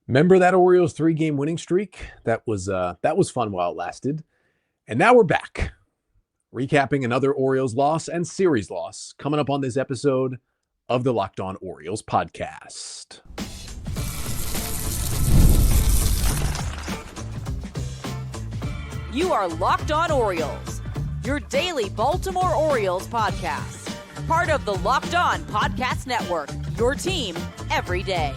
Remember that Orioles 3-game winning streak? That was fun while it lasted. And now we're back, recapping another Orioles loss and series loss coming up on this episode of the Locked On Orioles podcast. You are Locked On Orioles, your daily Baltimore Orioles podcast. Part of the Locked On Podcast Network, your team every day.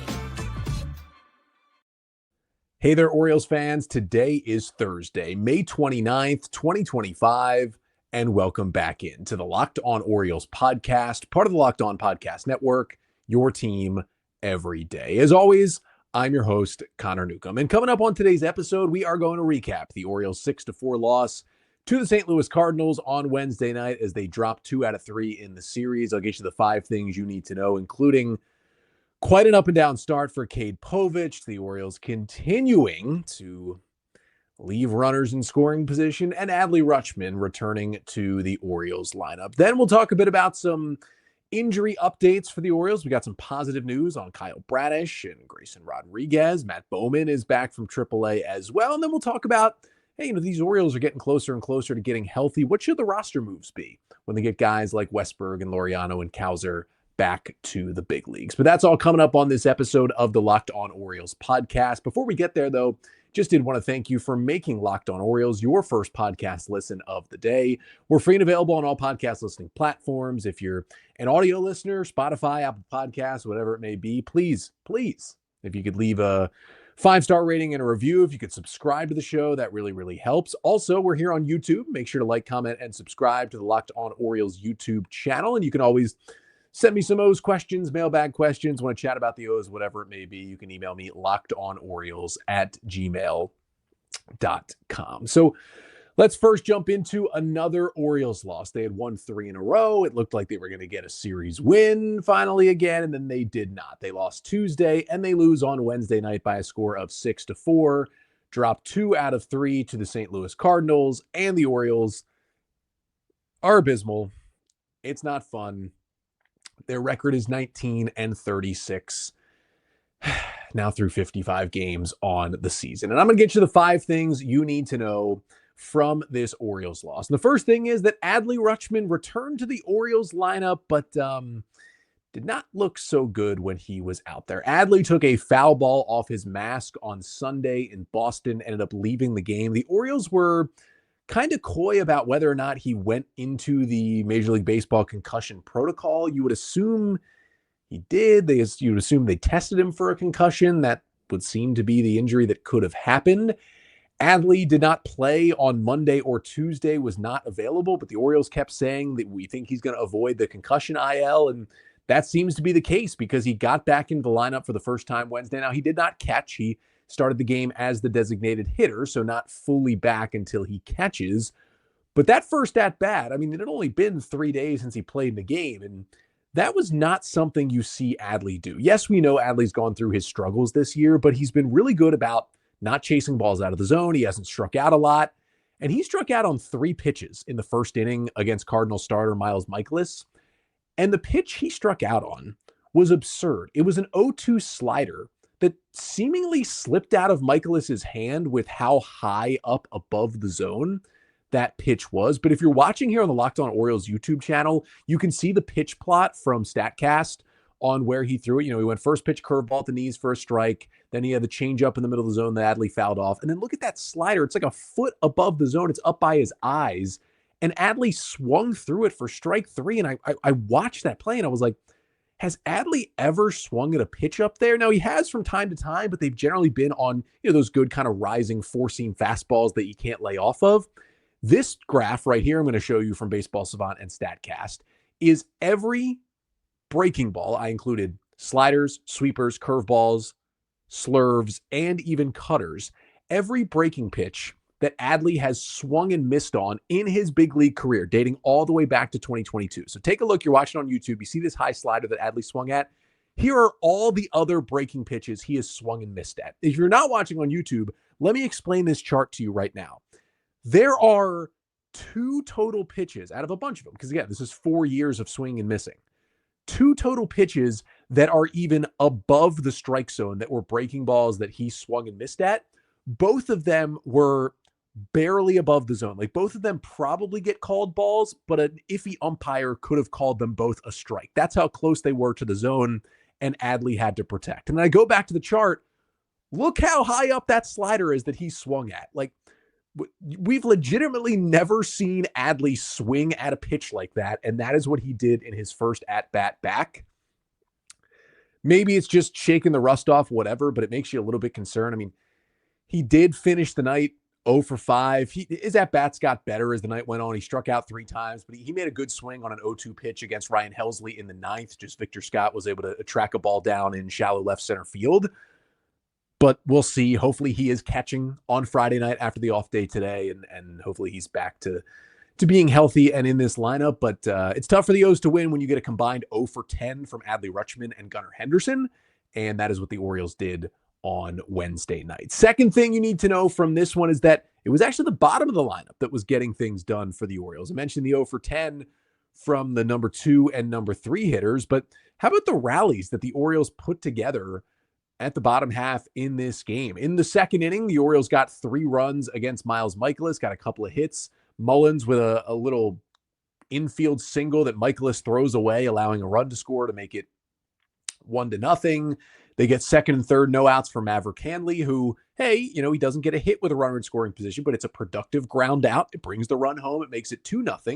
Hey there, Orioles fans. Today is Thursday, May 29th, 2025, and welcome back into the Locked On Orioles podcast, part of the Locked On Podcast Network, your team every day. As always, I'm your host, Connor Newcomb. And coming up on today's episode, we are going to recap the Orioles 6-4 loss to the St. Louis Cardinals on Wednesday night as they dropped 2 out of 3 in the series. I'll get you the 5 things you need to know, including quite an up and down start for Cade Povich. The Orioles continuing to leave runners in scoring position, and Adley Rutschman returning to the Orioles lineup. Then we'll talk a bit about some injury updates for the Orioles. We got some positive news on Kyle Bradish and Grayson Rodriguez. Matt Bowman is back from AAA as well. And then we'll talk about, hey, these Orioles are getting closer and closer to getting healthy. What should the roster moves be when they get guys like Westburg and Laureano and Cowser back to the big leagues? But that's all coming up on this episode of the Locked On Orioles podcast. Before we get there, though, just did want to thank you for making Locked On Orioles your first podcast listen of the day. We're free and available on all podcast listening platforms. If you're an audio listener, Spotify, Apple Podcasts, whatever it may be, please, if you could leave a 5-star rating and a review, if you could subscribe to the show, that really, really helps. Also, we're here on YouTube. Make sure to like, comment, and subscribe to the Locked On Orioles YouTube channel. And you can always send me some O's questions, mailbag questions, want to chat about the O's, whatever it may be. You can email me lockedonorioles@gmail.com. So let's first jump into another Orioles loss. They had won 3 in a row. It looked like they were going to get a series win finally again, and then they did not. They lost Tuesday, and they lose on Wednesday night by a score of 6-4, dropped 2 out of 3 to the St. Louis Cardinals, and the Orioles are abysmal. It's not fun. Their record is 19-36 now through 55 games on the season. And I'm going to get you the 5 things you need to know from this Orioles loss. And the first thing is that Adley Rutschman returned to the Orioles lineup, but did not look so good when he was out there. Adley took a foul ball off his mask on Sunday in Boston, ended up leaving the game. The Orioles were kind of coy about whether or not he went into the Major League Baseball concussion protocol. You would assume he did. You would assume they tested him for a concussion. That would seem to be the injury that could have happened. Adley did not play on Monday or Tuesday, was not available, but the Orioles kept saying that we think he's going to avoid the concussion IL, and that seems to be the case because he got back into the lineup for the first time Wednesday. Now, he did not catch. He started the game as the designated hitter, so not fully back until he catches. But that first at-bat, it had only been 3 days since he played in the game, and that was not something you see Adley do. Yes, we know Adley's gone through his struggles this year, but he's been really good about not chasing balls out of the zone. He hasn't struck out a lot, and he struck out on 3 pitches in the first inning against Cardinals starter Miles Mikolas. And the pitch he struck out on was absurd. It was an 0-2 slider that seemingly slipped out of Mikolas's hand with how high up above the zone that pitch was. But if you're watching here on the Locked On Orioles YouTube channel, you can see the pitch plot from StatCast on where he threw it. He went first pitch curveball at the knees for a strike. Then he had the changeup in the middle of the zone that Adley fouled off. And then look at that slider. It's like a foot above the zone. It's up by his eyes. And Adley swung through it for strike 3. And I watched that play and I was like, has Adley ever swung at a pitch up there? Now, he has from time to time, but they've generally been on those good kind of rising 4-seam fastballs that you can't lay off of. This graph right here, I'm going to show you from Baseball Savant and StatCast, is every breaking ball. I included sliders, sweepers, curveballs, slurves, and even cutters. Every breaking pitch that Adley has swung and missed on in his big league career, dating all the way back to 2022. So take a look. You're watching on YouTube. You see this high slider that Adley swung at? Here are all the other breaking pitches he has swung and missed at. If you're not watching on YouTube, let me explain this chart to you right now. There are 2 total pitches out of a bunch of them, because again, this is 4 years of swinging and missing. 2 total pitches that are even above the strike zone that were breaking balls that he swung and missed at. Both of them were barely above the zone. Like both of them probably get called balls, but an iffy umpire could have called them both a strike. That's how close they were to the zone, and Adley had to protect. And I go back to the chart. Look how high up that slider is that he swung at. Like, we've legitimately never seen Adley swing at a pitch like that, and that is what he did in his first at-bat back. Maybe it's just shaking the rust off, whatever, but it makes you a little bit concerned. I mean, he did finish the night 0 for 5. His at-bats got better as the night went on. He struck out 3 times, but he made a good swing on an 0-2 pitch against Ryan Helsley in the 9th. Just Victor Scott was able to track a ball down in shallow left center field. But we'll see. Hopefully he is catching on Friday night after the off day today, and hopefully he's back to being healthy and in this lineup. But it's tough for the O's to win when you get a combined 0 for 10 from Adley Rutschman and Gunnar Henderson, and that is what the Orioles did on Wednesday night. Second thing you need to know from this one is that it was actually the bottom of the lineup that was getting things done for the Orioles. I mentioned the 0 for 10 from the number 2 and number 3 hitters, but how about the rallies that the Orioles put together at the bottom half in this game? In the second inning, the Orioles got 3 runs against Miles Michaelis, got a couple of hits. Mullins with a little infield single that Michaelis throws away, allowing a run to score to make it 1-0. They get second and third no outs for Maverick Handley, who, hey, he doesn't get a hit with a runner in scoring position, but it's a productive ground out. It brings the run home. It makes it 2-0.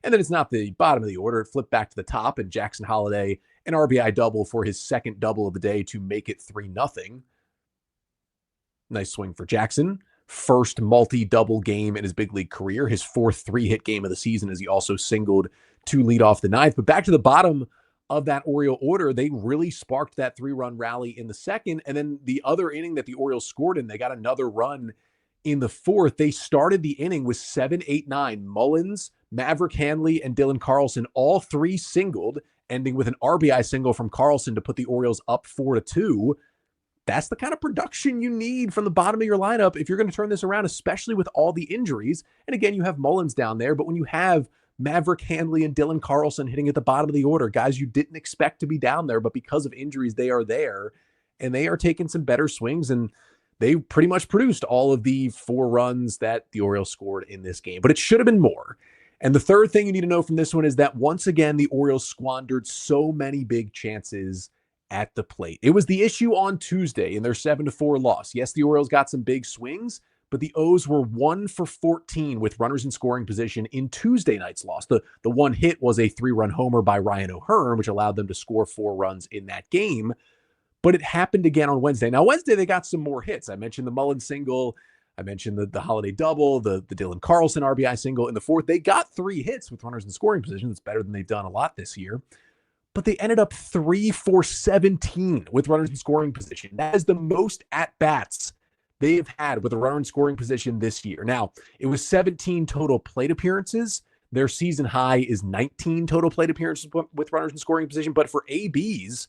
And then it's not the bottom of the order. It flipped back to the top, and Jackson Holliday, an RBI double for his second double of the day to make it 3-0. Nice swing for Jackson. First multi-double game in his big league career. His 4th 3-hit game of the season, as he also singled to lead off the 9th. But back to the bottom of that Oriole order, they really sparked that 3-run rally in the second. And then the other inning that the Orioles scored in, they got another run in the 4th. They started the inning with 7, 8, 9. Mullins, Maverick Handley, and Dylan Carlson, all 3 singled, ending with an RBI single from Carlson to put the Orioles up 4-2. That's the kind of production you need from the bottom of your lineup if you're going to turn this around, especially with all the injuries. And again, you have Mullins down there, but when you have Maverick Handley and Dylan Carlson hitting at the bottom of the order, guys you didn't expect to be down there, but because of injuries, they are there, and they are taking some better swings, and they pretty much produced all of the 4 runs that the Orioles scored in this game. But it should have been more. And the third thing you need to know from this one is that once again, the Orioles squandered so many big chances at the plate. It was the issue on Tuesday in their 7-4 loss. Yes, the Orioles got some big swings, but the O's were 1 for 14 with runners in scoring position in Tuesday night's loss. The one hit was a 3-run homer by Ryan O'Hearn, which allowed them to score 4 runs in that game. But it happened again on Wednesday. Now, Wednesday, they got some more hits. I mentioned the Mullins single. I mentioned the Holiday double, the Dylan Carlson RBI single in the 4th. They got 3 hits with runners in scoring position. It's better than they've done a lot this year. But they ended up 3 for 17 with runners in scoring position. That is the most at-bats they have had with a runner in scoring position this year. Now, it was 17 total plate appearances. Their season high is 19 total plate appearances with runners in scoring position. But for ABs,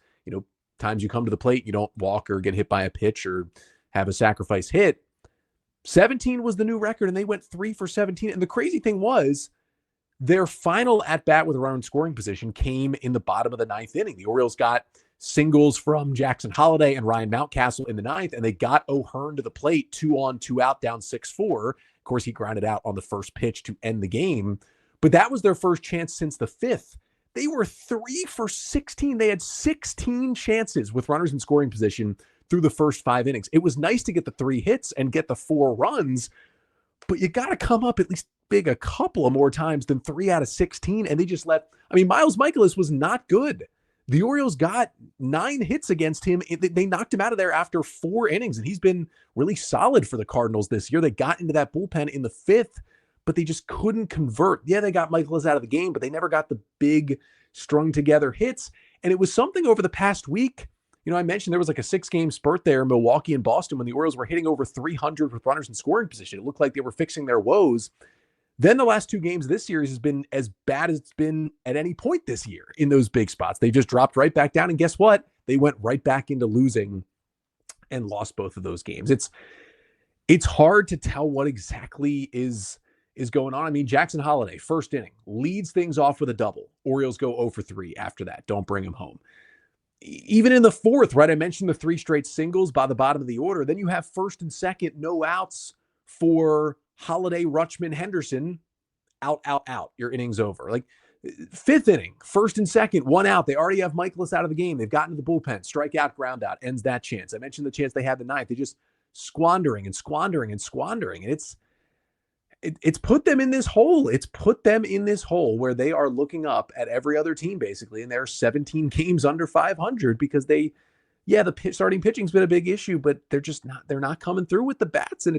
times you come to the plate, you don't walk or get hit by a pitch or have a sacrifice hit. 17 was the new record, and they went 3 for 17. And the crazy thing was, their final at-bat with a runner in scoring position came in the bottom of the 9th inning. The Orioles got singles from Jackson Holliday and Ryan Mountcastle in the 9th, and they got O'Hearn to the plate, 2 on, 2 out, down 6-4. Of course, he grounded out on the first pitch to end the game. But that was their first chance since the 5th. They were 3 for 16. They had 16 chances with runners in scoring position through the first 5 innings. It was nice to get the 3 hits and get the 4 runs, but you got to come up at least big a couple of more times than 3 out of 16. And they just Miles Michaelis was not good. The Orioles got 9 hits against him. They knocked him out of there after 4 innings, and he's been really solid for the Cardinals this year. They got into that bullpen in the 5th, but they just couldn't convert. Yeah, they got Michaelis out of the game, but they never got the big strung together hits. And it was something over the past week. I mentioned there was like a 6-game spurt there in Milwaukee and Boston when the Orioles were hitting over 300 with runners in scoring position. It looked like they were fixing their woes. Then the last 2 games of this series has been as bad as it's been at any point this year in those big spots. They just dropped right back down. And guess what? They went right back into losing and lost both of those games. It's hard to tell what exactly is going on. I mean, Jackson Holliday, first inning, leads things off with a double. Orioles go 0 for 3 after that. Don't bring him home. even in the fourth, right? I mentioned the 3 straight singles by the bottom of the order. Then you have first and second, no outs for Holiday, Rutschman, Henderson. Out, out, out. Your inning's over. Like, fifth inning, first and second, 1 out. They already have Michaelis out of the game. They've gotten to the bullpen. Strikeout, ground out. Ends that chance. I mentioned the chance they had the ninth. They just squandering and squandering and squandering. And it's put them in this hole. It's put them in this hole where they are looking up at every other team, basically, and they're 17 games under 500 because the starting pitching's been a big issue, but they're not coming through with the bats. And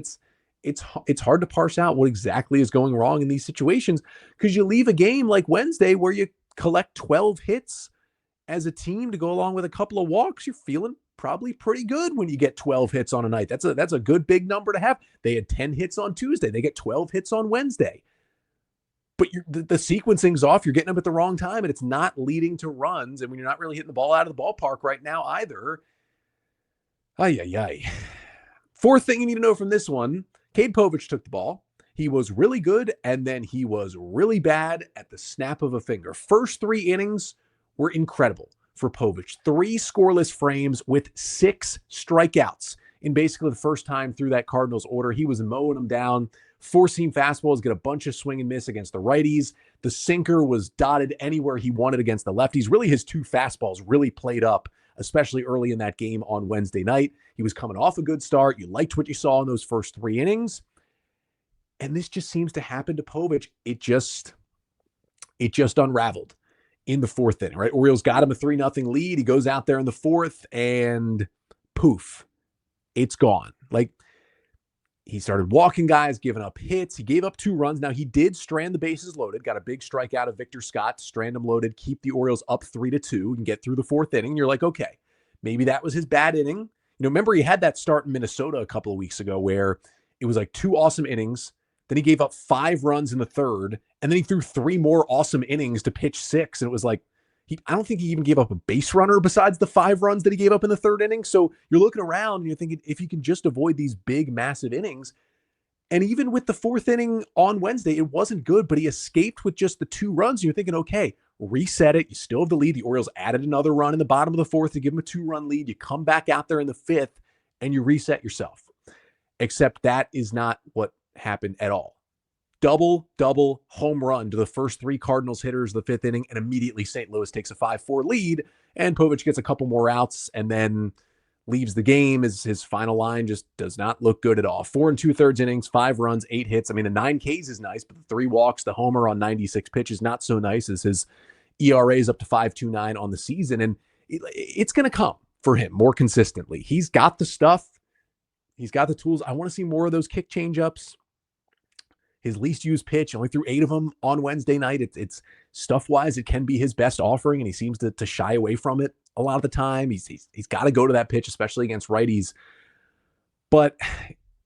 it's hard to parse out what exactly is going wrong in these situations, because you leave a game like Wednesday where you collect 12 hits as a team to go along with a couple of walks. You're feeling probably pretty good when you get 12 hits on a night. That's a good big number to have. They had 10 hits on Tuesday. They get 12 hits on Wednesday. But the sequencing's off. You're getting them at the wrong time, and it's not leading to runs. And when you're not really hitting the ball out of the ballpark right now either. Ay. Fourth thing you need to know from this one, Cade Povich took the ball. He was really good, and then he was really bad at the snap of a finger. First 3 innings were incredible for Povich. 3 scoreless frames with 6 strikeouts in basically the first time through that Cardinals order. He was mowing them down. 4-seam fastballs, get a bunch of swing and miss against the righties. The sinker was dotted anywhere he wanted against the lefties. Really, his 2 fastballs really played up, especially early in that game on Wednesday night. He was coming off a good start. You liked what you saw in those first 3 innings. And this just seems to happen to Povich. It just unraveled in the fourth inning, right? Orioles got him a 3-0 lead. He goes out there in the fourth and poof, it's gone. Like, he started walking guys, giving up hits. He gave up 2 runs. Now, he did strand the bases loaded, got a big strikeout of Victor Scott, strand them loaded, keep the Orioles up 3-2 and get through the fourth inning. And you're like, okay, maybe that was his bad inning. Remember he had that start in Minnesota a couple of weeks ago where it was like 2 awesome innings. Then he gave up 5 runs in the third, and then he threw 3 more awesome innings to pitch 6. And it was like, I don't think he even gave up a base runner besides the 5 runs that he gave up in the third inning. So you're looking around and you're thinking, if you can just avoid these big, massive innings. And even with the fourth inning on Wednesday, it wasn't good, but he escaped with just the 2 runs. And you're thinking, okay, reset it. You still have the lead. The Orioles added another run in the bottom of the fourth to give him a 2-run lead. You come back out there in the fifth and you reset yourself. Except that is not what happened at all. Double home run to the first 3 Cardinals hitters the fifth inning, and immediately St. Louis takes a 5-4 lead, and Povich gets a couple more outs and then leaves the game. His final line just does not look good at all. 4 2/3 innings, 5 runs, 8 hits. I mean, the 9 Ks is nice, but the 3 walks, the homer on 96 pitches, not so nice, as his ERA is up to 5.29 on the season. And it's going to come for him more consistently. He's got the stuff. He's got the tools. I want to see more of those kick changeups. His least used pitch, only threw 8 of them on Wednesday night. It's stuff-wise, it can be his best offering, and he seems to shy away from it a lot of the time. He's got to go to that pitch, especially against righties. But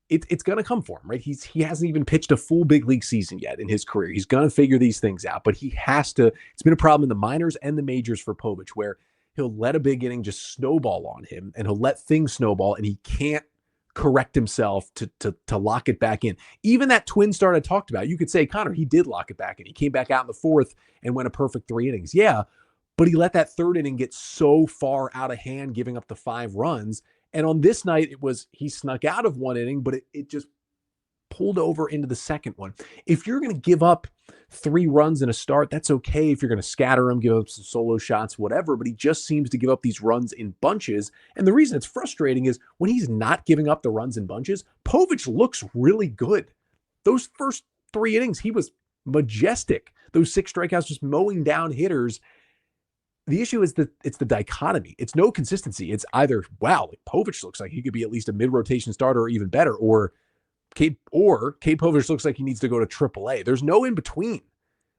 it's going to come for him, right? He hasn't even pitched a full big league season yet in his career. He's going to figure these things out, but he has to. It's been a problem in the minors and the majors for Povich, where he'll let a big inning just snowball on him, and he'll let things snowball, and he can't correct himself to lock it back in. Even that twin start I talked about, you could say, Connor, he did lock it back in. He came back out in the fourth and went a perfect 3 innings. Yeah, but he let that third inning get so far out of hand, giving up the 5 runs. And on this night, he snuck out of 1 inning, but it just pulled over into the second one. If you're going to give up 3 runs in a start, that's okay. If you're going to scatter them, give up some solo shots, whatever, but he just seems to give up these runs in bunches. And the reason it's frustrating is when he's not giving up the runs in bunches, Povich looks really good. Those first 3 innings, he was majestic. Those 6 strikeouts, just mowing down hitters. The issue is that it's the dichotomy. It's no consistency. It's either, wow, like Povich looks like he could be at least a mid-rotation starter or even better, or Cade Povich looks like he needs to go to AAA. There's no in between.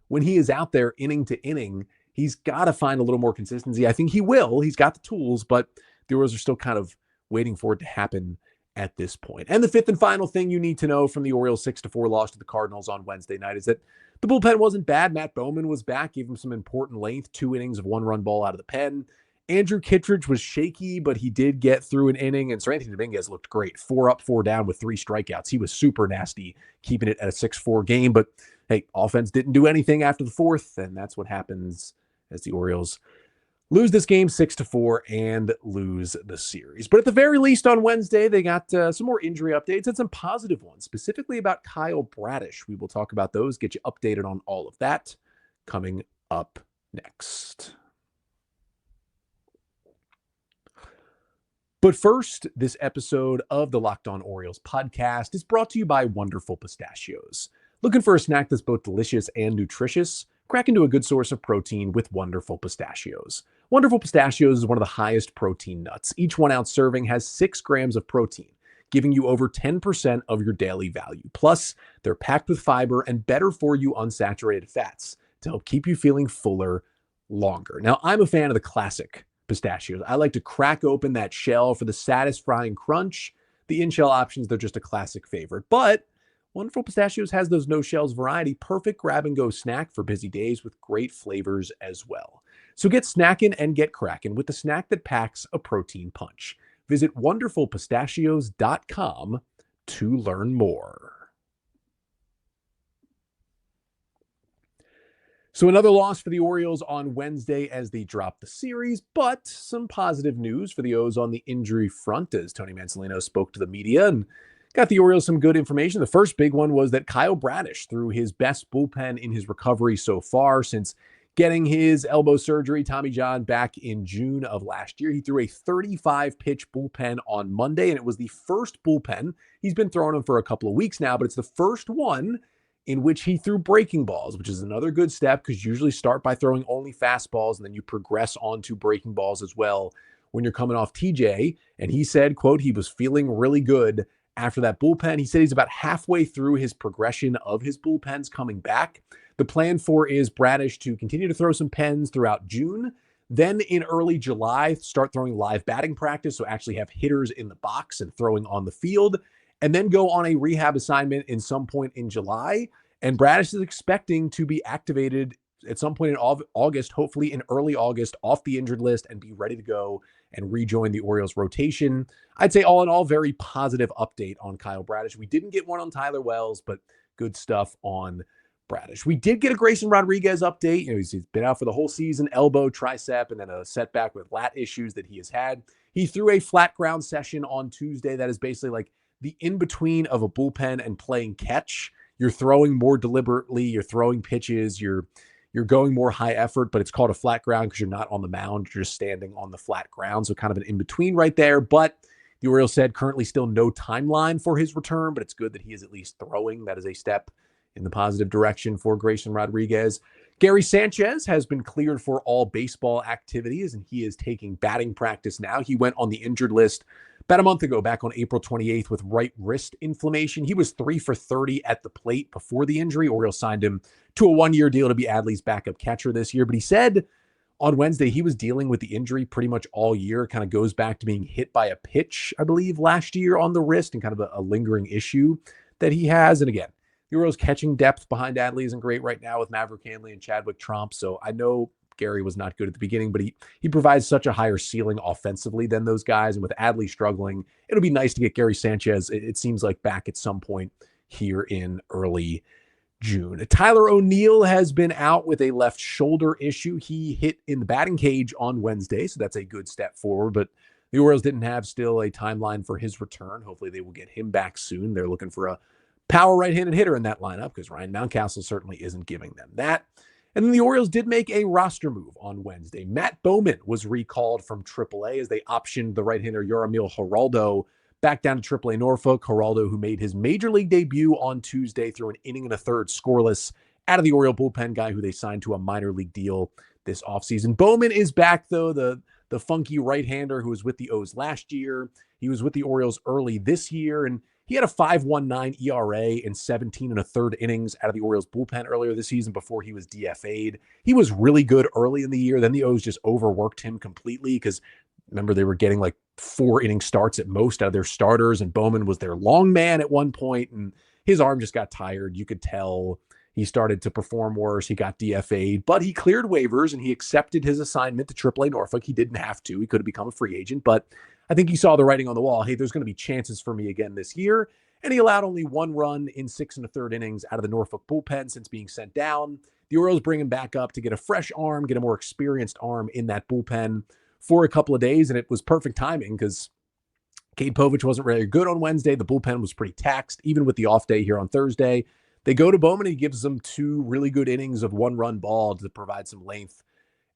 When he is out there inning to inning, he's got to find a little more consistency. I think he will. He's got the tools, but the Orioles are still kind of waiting for it to happen at this point. And the fifth and final thing you need to know from the Orioles 6-4 loss to the Cardinals on Wednesday night is that the bullpen wasn't bad. Matt Bowman was back, gave him some important length, 2 innings of 1-run ball out of the pen. Andrew Kittredge was shaky, but he did get through an inning, and Seranthony Dominguez looked great. 4 up, 4 down with 3 strikeouts. He was super nasty, keeping it at a 6-4 game. But hey, offense didn't do anything after the fourth, and that's what happens as the Orioles lose this game 6-4 and lose the series. But at the very least on Wednesday, they got some more injury updates and some positive ones, specifically about Kyle Bradish. We will talk about those, get you updated on all of that coming up next. But first, this episode of the Locked On Orioles podcast is brought to you by Wonderful Pistachios. Looking for a snack that's both delicious and nutritious? Crack into a good source of protein with Wonderful Pistachios. Wonderful Pistachios is one of the highest protein nuts. Each 1 ounce serving has 6 grams of protein, giving you over 10% of your daily value. Plus, they're packed with fiber and better for you unsaturated fats to help keep you feeling fuller longer. Now, I'm a fan of the classic pistachios. I like to crack open that shell for the satisfying crunch. The in-shell options, they're just a classic favorite. But Wonderful Pistachios has those no-shells variety, perfect grab-and-go snack for busy days with great flavors as well. So get snackin' and get crackin' with the snack that packs a protein punch. Visit wonderfulpistachios.com to learn more. So another loss for the Orioles on Wednesday as they drop the series, but some positive news for the O's on the injury front as Tony Mansolino spoke to the media and got the Orioles some good information. The first big one was that Kyle Bradish threw his best bullpen in his recovery so far since getting his elbow surgery, Tommy John, back in June of last year. He threw a 35-pitch bullpen on Monday, and it was the first bullpen. He's been throwing them for a couple of weeks now, but it's the first one in which he threw breaking balls, which is another good step because you usually start by throwing only fastballs and then you progress on to breaking balls as well when you're coming off TJ. And he said, quote, he was feeling really good after that bullpen. He said he's about halfway through his progression of his bullpens coming back. The plan for is Bradish to continue to throw some pens throughout June. Then in early July, start throwing live batting practice. So actually have hitters in the box and throwing on the field, and then go on a rehab assignment in some point in July. And Bradish is expecting to be activated at some point in August, hopefully in early August, off the injured list and be ready to go and rejoin the Orioles rotation. I'd say all in all, very positive update on Kyle Bradish. We didn't get one on Tyler Wells, but good stuff on Bradish. We did get a Grayson Rodriguez update. He's been out for the whole season, elbow, tricep, and then a setback with lat issues that he has had. He threw a flat ground session on Tuesday. That is basically like the in-between of a bullpen and playing catch. You're throwing more deliberately, you're throwing pitches, you're going more high effort, but it's called a flat ground because you're not on the mound, you're just standing on the flat ground. So kind of an in-between right there. But the Orioles said currently still no timeline for his return, but it's good that he is at least throwing. That is a step in the positive direction for Grayson Rodriguez. Gary Sanchez has been cleared for all baseball activities, and he is taking batting practice now. He went on the injured list about a month ago, back on April 28th, with right wrist inflammation. He was 3 for 30 at the plate before the injury. Orioles signed him to a 1-year deal to be Adley's backup catcher this year. But he said on Wednesday he was dealing with the injury pretty much all year. It kind of goes back to being hit by a pitch, I believe, last year on the wrist, and kind of a lingering issue that he has. And again, the Orioles catching depth behind Adley isn't great right now with Maverick Hanley and Chadwick Tromp. So I know Gary was not good at the beginning, but he provides such a higher ceiling offensively than those guys. And with Adley struggling, it'll be nice to get Gary Sanchez, it seems like, back at some point here in early June. Tyler O'Neill has been out with a left shoulder issue. He hit in the batting cage on Wednesday, so that's a good step forward. But the Orioles didn't have still a timeline for his return. Hopefully they will get him back soon. They're looking for a power right-handed hitter in that lineup because Ryan Mountcastle certainly isn't giving them that. And then the Orioles did make a roster move on Wednesday. Matt Bowman was recalled from AAA as they optioned the right-hander Yoramil Geraldo back down to AAA Norfolk. Geraldo, who made his major league debut on Tuesday through an inning and a third scoreless out of the Oriole bullpen, guy who they signed to a minor league deal this offseason. Bowman is back, though, the funky right-hander who was with the O's last year. He was with the Orioles early this year, and he had a 5.19 ERA in 17 and a third innings out of the Orioles bullpen earlier this season before he was DFA'd. He was really good early in the year. Then the O's just overworked him completely because, remember, they were getting like 4-inning starts at most out of their starters, and Bowman was their long man at one point, and his arm just got tired. You could tell he started to perform worse. He got DFA'd, but he cleared waivers and he accepted his assignment to AAA Norfolk. He didn't have to. He could have become a free agent, but I think he saw the writing on the wall. Hey, there's going to be chances for me again this year. And he allowed only 1 run in 6 and a third innings out of the Norfolk bullpen since being sent down. the Orioles bring him back up to get a fresh arm, get a more experienced arm in that bullpen for a couple of days. And it was perfect timing because Cade Povich wasn't really good on Wednesday. The bullpen was pretty taxed, even with the off day here on Thursday. They go to Bowman and he gives them 2 really good innings of 1-run ball to provide some length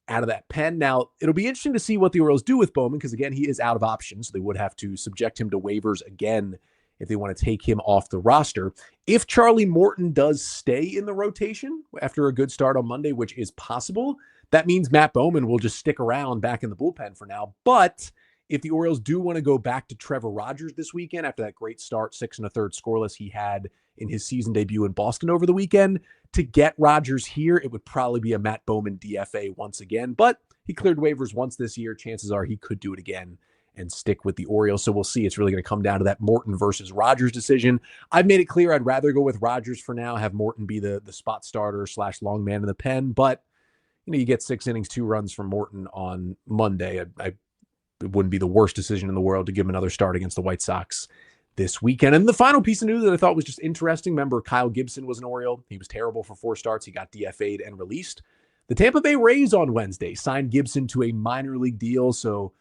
out of that pen. Now, it'll be interesting to see what the Orioles do with Bowman because, again, he is out of options. So they would have to subject him to waivers again if they want to take him off the roster. If Charlie Morton does stay in the rotation after a good start on Monday, which is possible, that means Matt Bowman will just stick around back in the bullpen for now. But if the Orioles do want to go back to Trevor Rogers this weekend after that great start, 6 1/3 scoreless he had in his season debut in Boston over the weekend, to get Rogers here, it would probably be a Matt Bowman DFA once again. But he cleared waivers once this year. Chances are he could do it again and stick with the Orioles. So we'll see. It's really going to come down to that Morton versus Rogers decision. I've made it clear I'd rather go with Rogers for now, have Morton be the spot starter / long man in the pen. But, you get 6 innings, 2 runs from Morton on Monday. It wouldn't be the worst decision in the world to give him another start against the White Sox this weekend. And the final piece of news that I thought was just interesting, remember Kyle Gibson was an Oriole. He was terrible for 4 starts. He got DFA'd and released. The Tampa Bay Rays on Wednesday signed Gibson to a minor league deal, so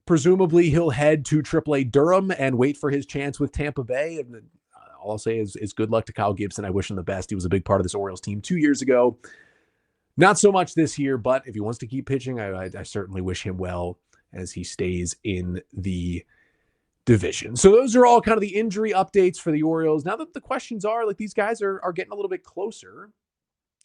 presumably he'll head to AAA Durham and wait for his chance with Tampa Bay. And all I'll say is good luck to Kyle Gibson. I wish him the best. He was a big part of this Orioles team 2 years ago. Not so much this year, but if he wants to keep pitching, I certainly wish him well as he stays in the division. So those are all kind of the injury updates for the Orioles. Now that the questions are, these guys are getting a little bit closer.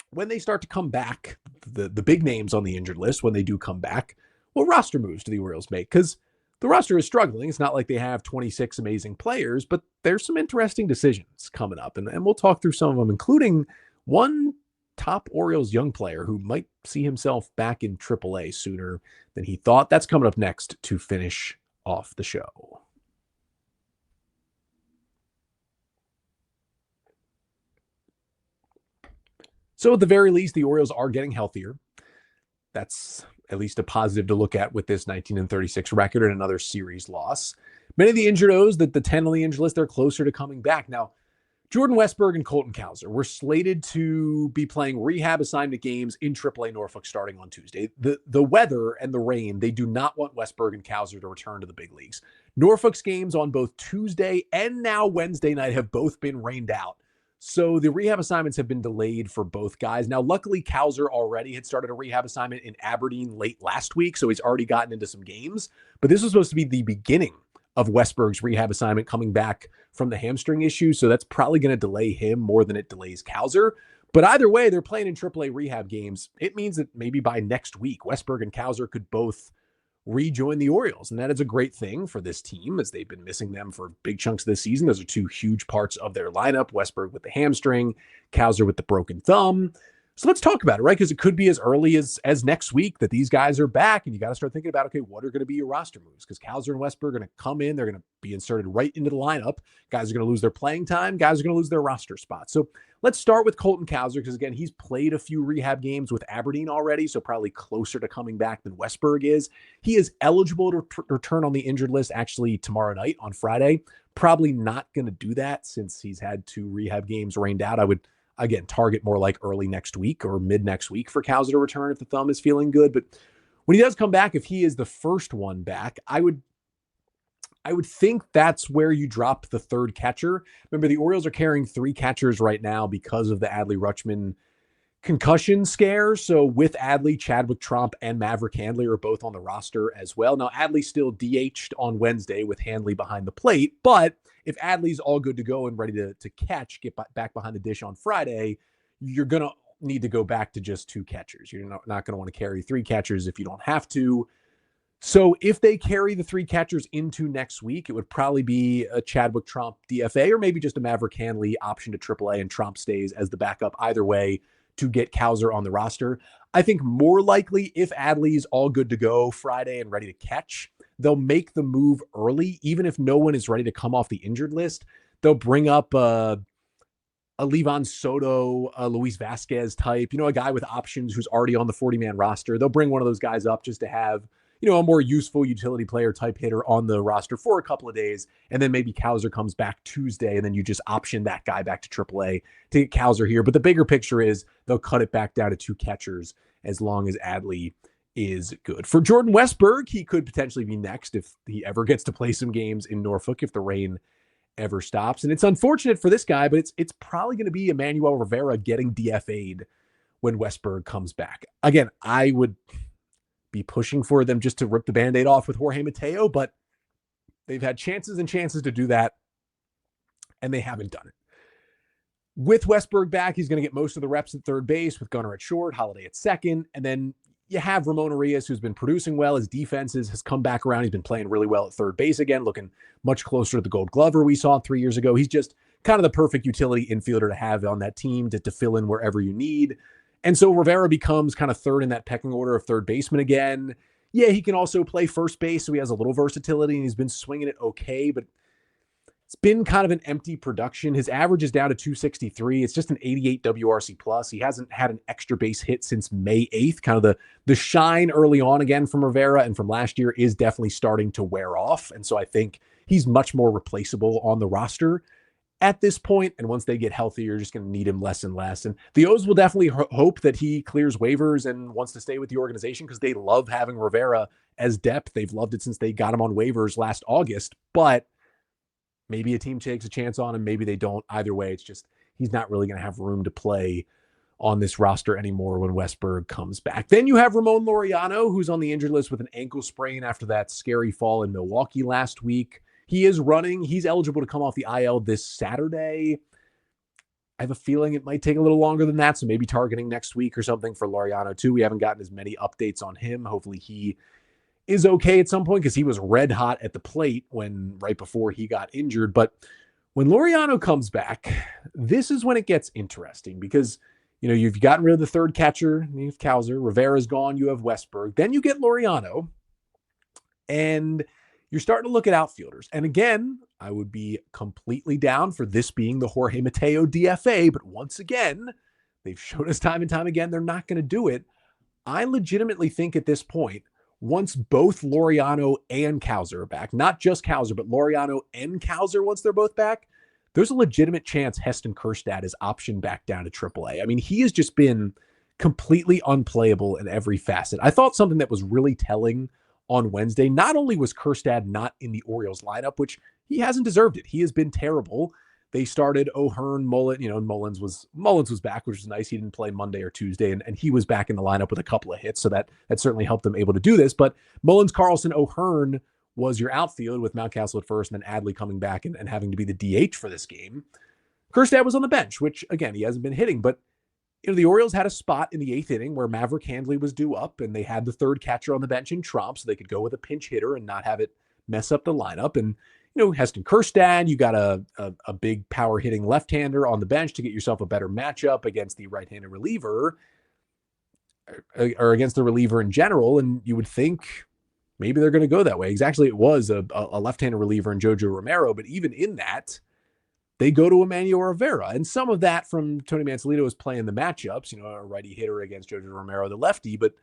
When they start to come back, the big names on the injured list, when they do come back, what roster moves do the Orioles make? Because the roster is struggling. It's not like they have 26 amazing players, but there's some interesting decisions coming up. And we'll talk through some of them, including one top Orioles young player who might see himself back in AAA sooner than he thought. That's coming up next to finish off the show. So at the very least, the Orioles are getting healthier. That's at least a positive to look at with this 19-36 record and another series loss. Many of the injured O's, the 10 on the injured list, they're closer to coming back. Now, Jordan Westburg and Colton Cowser were slated to be playing rehab assignment games in AAA Norfolk starting on Tuesday. The weather and the rain, they do not want Westburg and Cowser to return to the big leagues. Norfolk's games on both Tuesday and now Wednesday night have both been rained out. So the rehab assignments have been delayed for both guys. Now, luckily, Cowser already had started a rehab assignment in Aberdeen late last week, so he's already gotten into some games. But this was supposed to be the beginning of Westberg's rehab assignment coming back from the hamstring issue, so that's probably going to delay him more than it delays Cowser. But either way, they're playing in AAA rehab games. It means that maybe by next week, Westburg and Cowser could both rejoin the Orioles. And that is a great thing for this team as they've been missing them for big chunks of this season. Those are 2 huge parts of their lineup, Westburg with the hamstring, Cowser with the broken thumb. So let's talk about it, right? Because it could be as early as next week that these guys are back, and you got to start thinking about, okay, what are going to be your roster moves? Because Cowser and Westburg are going to come in, they're going to be inserted right into the lineup. Guys are going to lose their playing time. Guys are going to lose their roster spots. So let's start with Colton Cowser, because again, he's played a few rehab games with Aberdeen already, so probably closer to coming back than Westburg is. He is eligible to return on the injured list actually tomorrow night on Friday. Probably not going to do that since he's had 2 rehab games rained out. I would again, target more like early next week or mid next week for Cowser to return if the thumb is feeling good. But when he does come back, if he is the first one back, I would think that's where you drop the third catcher. Remember, the Orioles are carrying 3 catchers right now because of the Adley Rutschman concussion scare. So with Adley, Chadwick Tromp and Maverick Handley are both on the roster as well. Now, Adley still DH'd on Wednesday with Handley behind the plate, but if Adley's all good to go and ready to catch, get back behind the dish on Friday, you're going to need to go back to just 2 catchers. You're not going to want to carry 3 catchers if you don't have to. So if they carry the 3 catchers into next week, it would probably be a Chadwick Tromp DFA or maybe just a Maverick Handley option to AAA and Tromp stays as the backup either way to get Cowser on the roster. I think more likely if Adley's all good to go Friday and ready to catch, they'll make the move early, even if no one is ready to come off the injured list. They'll bring up a Levon Soto, a Luis Vasquez type, a guy with options who's already on the 40-man roster. They'll bring one of those guys up just to have, a more useful utility player type hitter on the roster for a couple of days. And then maybe Cowser comes back Tuesday, and then you just option that guy back to AAA to get Cowser here. But the bigger picture is they'll cut it back down to 2 catchers as long as Adley is good. For Jordan Westburg, he could potentially be next if he ever gets to play some games in Norfolk, if the rain ever stops. And it's unfortunate for this guy, but it's probably going to be Emmanuel Rivera getting DFA'd when Westburg comes back. Again, I would be pushing for them just to rip the Band-Aid off with Jorge Mateo, but they've had chances and chances to do that, and they haven't done it. With Westburg back, he's going to get most of the reps at third base with Gunnar at short, Holiday at second, and then you have Ramon Laureano, who's been producing well. His defenses has come back around. He's been playing really well at third base again, looking much closer to the Gold Glover we saw 3 years ago. He's just kind of the perfect utility infielder to have on that team to fill in wherever you need. And so Rivera becomes kind of third in that pecking order of third baseman again. Yeah, he can also play first base, so he has a little versatility, and he's been swinging it okay, but it's been kind of an empty production. His average is down to 263. It's just an 88 WRC plus. He hasn't had an extra base hit since May 8th. Kind of the shine early on again from Rivera and from last year is definitely starting to wear off. And so I think he's much more replaceable on the roster at this point. And once they get healthy, you're just going to need him less and less. And the O's will definitely hope that he clears waivers and wants to stay with the organization because they love having Rivera as depth. They've loved it since they got him on waivers last August. But maybe a team takes a chance on him. Maybe they don't. Either way, it's just he's not really going to have room to play on this roster anymore when Westburg comes back. Then you have Ramon Laureano, who's on the injured list with an ankle sprain after that scary fall in Milwaukee last week. He is running. He's eligible to come off the IL this Saturday. I have a feeling it might take a little longer than that, so maybe targeting next week or something for Laureano too. We haven't gotten as many updates on him. Hopefully he is okay at some point because he was red hot at the plate right before he got injured. But when Laureano comes back, this is when it gets interesting because, you've gotten rid of the third catcher. You have Cowser. Rivera's gone. You have Westburg. Then you get Laureano, and you're starting to look at outfielders. And again, I would be completely down for this being the Jorge Mateo DFA. But once again, they've showed us time and time again, they're not going to do it. I legitimately think at this point, once both Laureano and Cowser are back, not just Cowser, but Laureano and Cowser, once they're both back, there's a legitimate chance Heston Kjerstad is optioned back down to AAA. I mean, he has just been completely unplayable in every facet. I thought something that was really telling on Wednesday, not only was Kjerstad not in the Orioles lineup, which he hasn't deserved it. He has been terrible. They started O'Hearn, Mullen, Mullins was back, which was nice. He didn't play Monday or Tuesday, and he was back in the lineup with a couple of hits, so that certainly helped them able to do this. But Mullins, Carlson, O'Hearn was your outfield with Mountcastle at first, and then Adley coming back and having to be the DH for this game. Kjerstad was on the bench, which, again, he hasn't been hitting, but the Orioles had a spot in the 8th inning where Maverick Handley was due up, and they had the third catcher on the bench in Trump, so they could go with a pinch hitter and not have it mess up the lineup. And Heston Kjerstad, you got a big power hitting left-hander on the bench to get yourself a better matchup against the right-handed reliever or against the reliever in general. And you would think maybe they're going to go that way. Exactly. It was a left-handed reliever in Jojo Romero, but even in that, they go to Emmanuel Rivera. And some of that from Tony Mansolito is playing the matchups, a righty hitter against Jojo Romero, the lefty, but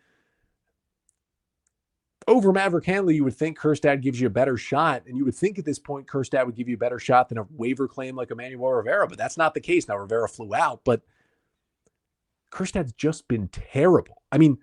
over Maverick Handley, you would think Kjerstad gives you a better shot, and you would think at this point Kjerstad would give you a better shot than a waiver claim like Emmanuel Rivera, but that's not the case. Now, Rivera flew out, but Kjerstad's just been terrible. I mean,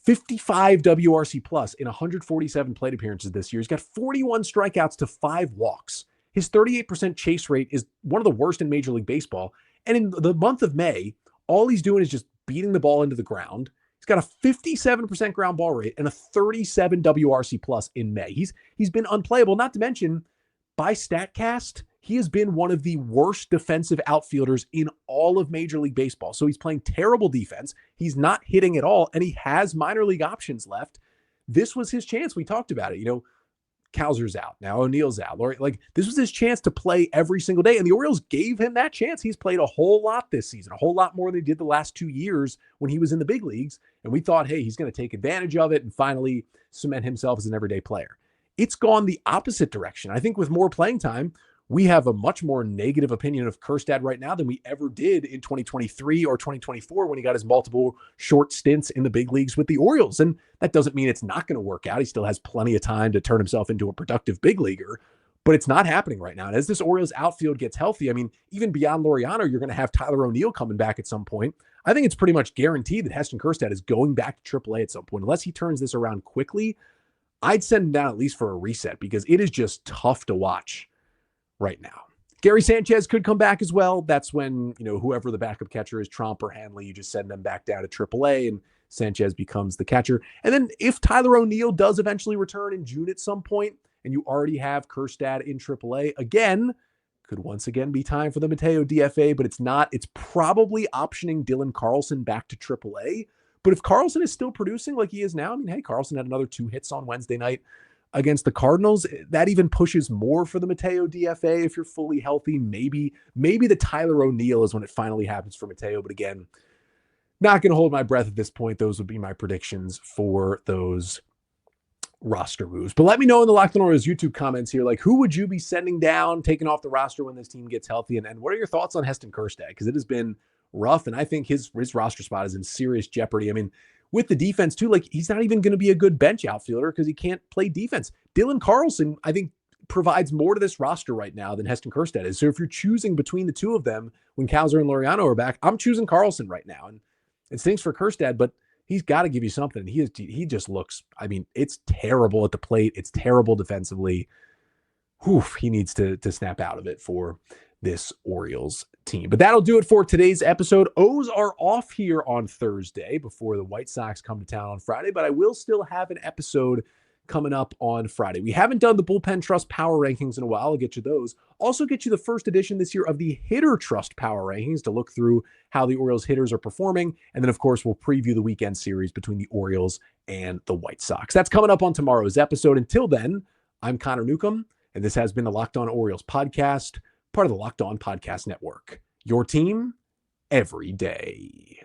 55 WRC plus in 147 plate appearances this year. He's got 41 strikeouts to 5 walks. His 38% chase rate is one of the worst in Major League Baseball. And in the month of May, all he's doing is just beating the ball into the ground. He's got a 57% ground ball rate and a 37 WRC plus in May. He's been unplayable, not to mention by StatCast, he has been one of the worst defensive outfielders in all of Major League Baseball. So he's playing terrible defense. He's not hitting at all, and he has minor league options left. This was his chance. We talked about it. Cowser's out. Now O'Neill's out. This was his chance to play every single day, and the Orioles gave him that chance. He's played a whole lot this season, a whole lot more than he did the last 2 years when he was in the big leagues, and we thought, hey, he's going to take advantage of it and finally cement himself as an everyday player. It's gone the opposite direction. I think with more playing time, we have a much more negative opinion of Kjerstad right now than we ever did in 2023 or 2024 when he got his multiple short stints in the big leagues with the Orioles. And that doesn't mean it's not going to work out. He still has plenty of time to turn himself into a productive big leaguer, but it's not happening right now. And as this Orioles outfield gets healthy, I mean, even beyond Laureano, you're going to have Tyler O'Neill coming back at some point. I think it's pretty much guaranteed that Heston Kjerstad is going back to AAA at some point. Unless he turns this around quickly, I'd send him down at least for a reset because it is just tough to watch right now. Gary Sanchez could come back as well. That's when, whoever the backup catcher is, Trump or Hanley, you just send them back down to AAA and Sanchez becomes the catcher. And then if Tyler O'Neill does eventually return in June at some point, and you already have Kjerstad in AAA, again, could once again be time for the Mateo DFA, but it's not. It's probably optioning Dylan Carlson back to AAA. But if Carlson is still producing like he is now, I mean, hey, Carlson had another 2 hits on Wednesday night against the Cardinals. That even pushes more for the Mateo DFA if you're fully healthy. Maybe the Tyler O'Neill is when it finally happens for Mateo. But again, not going to hold my breath at this point. Those would be my predictions for those roster moves. But let me know in the Locked On Orioles YouTube comments here, like, who would you be sending down, taking off the roster when this team gets healthy? And what are your thoughts on Heston Kjerstad? Because it has been rough, and I think his roster spot is in serious jeopardy. I mean, with the defense too, like, he's not even going to be a good bench outfielder because he can't play defense. Dylan Carlson, I think, provides more to this roster right now than Heston Kjerstad is. So if you're choosing between the two of them when Cowser and Laureano are back, I'm choosing Carlson right now. And it stinks for Kjerstad, but he's got to give you something. He just looks, I mean, it's terrible at the plate. It's terrible defensively. He needs to snap out of it for this Orioles team. But that'll do it for today's episode. O's are off here on Thursday before the White Sox come to town on Friday, but I will still have an episode coming up on Friday. We haven't done the Bullpen Trust Power Rankings in a while. I'll get you those. Also get you the first edition this year of the Hitter Trust Power Rankings to look through how the Orioles hitters are performing. And then, of course, we'll preview the weekend series between the Orioles and the White Sox. That's coming up on tomorrow's episode. Until then, I'm Connor Newcomb, and this has been the Locked On Orioles podcast, part of the Locked On Podcast Network. Your team every day.